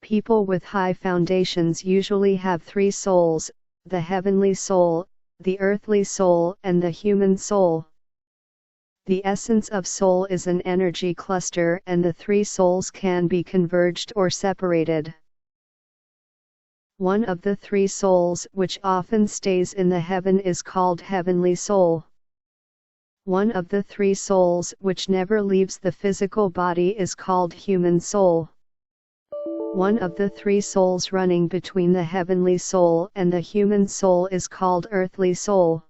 People with high foundations usually have three souls: the heavenly soul, the earthly soul, and the human soul. The essence of soul is an energy cluster, and the three souls can be converged or separated. One of the three souls, which often stays in the heaven, is called heavenly soul. One of the three souls, which never leaves the physical body, is called human soul. One of the three souls running between the heavenly soul and the human soul is called earthly soul.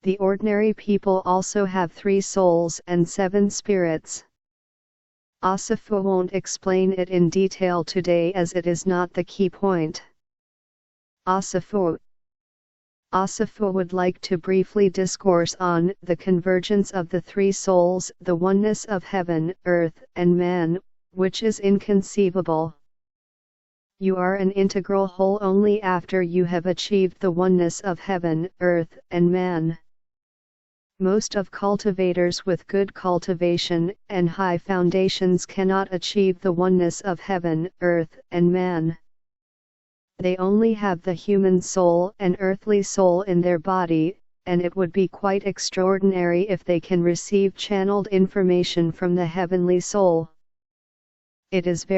The ordinary people also have three souls and 7 spirits. Asifu won't explain it in detail today, as it is not the key point. Asifu would like to briefly discourse on the convergence of the three souls, the oneness of heaven, earth, and man, which is inconceivable. You are an integral whole only after you have achieved the oneness of heaven, earth, and man. Most of cultivators with good cultivation and high foundations cannot achieve the oneness of heaven, earth, and man. They only have the human soul and earthly soul in their body, and it would be quite extraordinary if they can receive channeled information from the heavenly soul. It is very